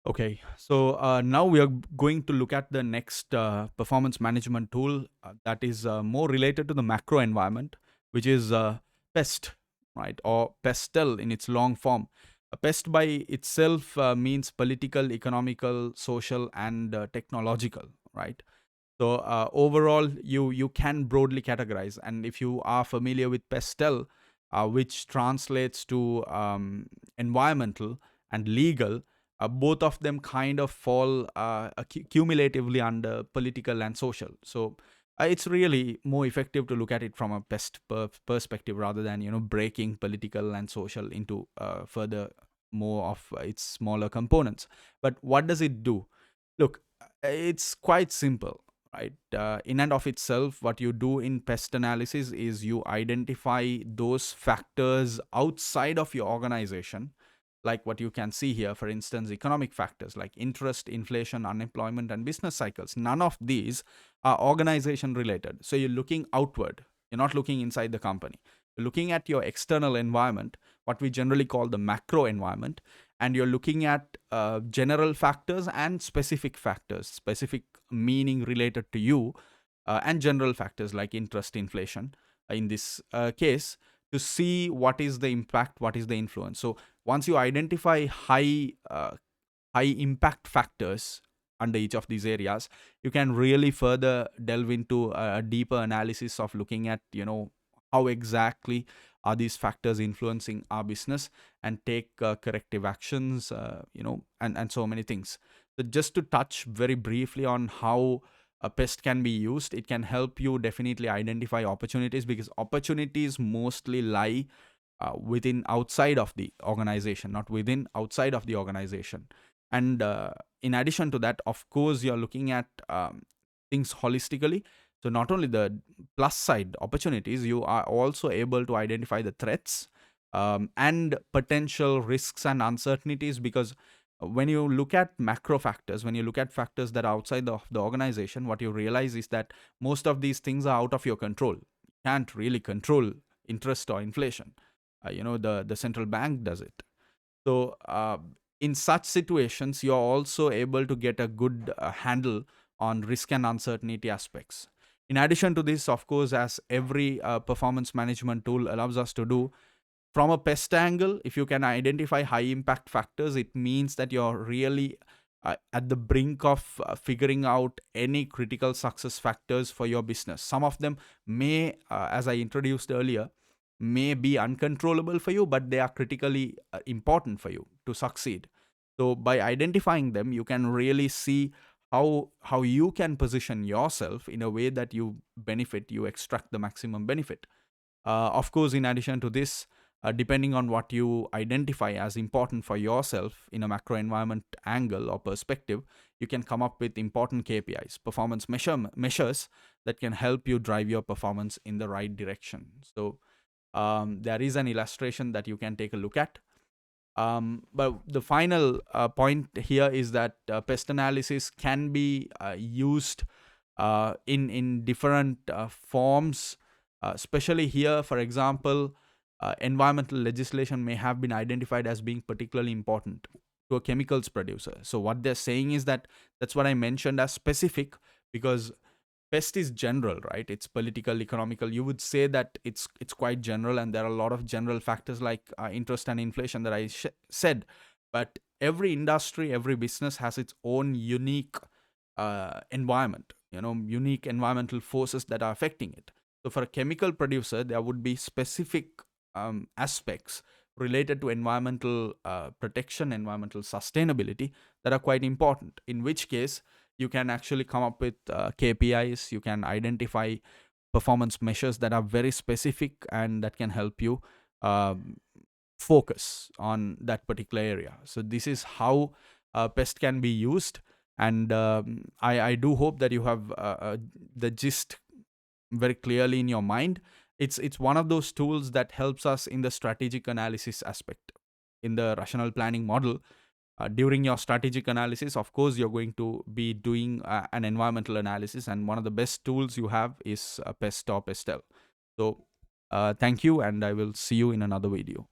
Okay, so now we are going to look at the next performance management tool that is more related to the macro environment, which is PEST, right, or PESTEL in its long form. PEST by itself means political, economical, social, and technological, right? So overall, you can broadly categorize, and if you are familiar with PESTEL, which translates to environmental and legal, both of them kind of fall cumulatively under political and social. So it's really more effective to look at it from a PEST perspective rather than breaking political and social into further more of its smaller components. But what does it do? Look, it's quite simple, right? In and of itself, what you do in pest analysis is you identify those factors outside of your organization, like what you can see here, for instance, economic factors like interest, inflation, unemployment, and business cycles. None of these are organization related. So you're looking outward, you're not looking inside the company. You're looking at your external environment, what we generally call the macro environment, and you're looking at general factors and specific factors, specific meaning related to you, and general factors like interest, inflation, in this case, to see what is the impact, what is the influence. So once you identify high impact factors under each of these areas, you can really further delve into a deeper analysis of looking at how exactly are these factors influencing our business, and take corrective actions, and so many things. So just to touch very briefly on how a pest can be used, it can help you definitely identify opportunities, because opportunities mostly lie within outside of the organization, not within outside of the organization. And in addition to that, of course, you're looking at things holistically. So not only the plus side opportunities, you are also able to identify the threats and potential risks and uncertainties, because when you look at macro factors, when you look at factors that are outside of the organization, what you realize is that most of these things are out of your control. You can't really control interest or inflation. The central bank does it. So in such situations, you're also able to get a good handle on risk and uncertainty aspects. In addition to this, of course, as every performance management tool allows us to do, from a pest angle, if you can identify high impact factors, it means that you're really at the brink of figuring out any critical success factors for your business. Some of them may, as I introduced earlier, may be uncontrollable for you, but they are critically important for you to succeed. So by identifying them, you can really see how you can position yourself in a way that you extract the maximum benefit. Of course, in addition to this, depending on what you identify as important for yourself in a macro environment angle or perspective, you can come up with important KPIs, performance measures that can help you drive your performance in the right direction. So there is an illustration that you can take a look at. But the final point here is that pest analysis can be used in different forms, especially here, for example, environmental legislation may have been identified as being particularly important to a chemicals producer. So what they're saying is that that's what I mentioned as specific, because pest is general, right? It's political, economical. You would say that it's quite general, and there are a lot of general factors like interest and inflation that I said. But every industry, every business has its own unique environment, unique environmental forces that are affecting it. So for a chemical producer, there would be specific aspects related to environmental protection, environmental sustainability, that are quite important. In which case, you can actually come up with KPIs, you can identify performance measures that are very specific and that can help you focus on that particular area. So this is how PEST can be used. And I do hope that you have the gist very clearly in your mind. It's one of those tools that helps us in the strategic analysis aspect. In the rational planning model, during your strategic analysis, of course, you're going to be doing an environmental analysis, and one of the best tools you have is PEST or PESTEL. So thank you, and I will see you in another video.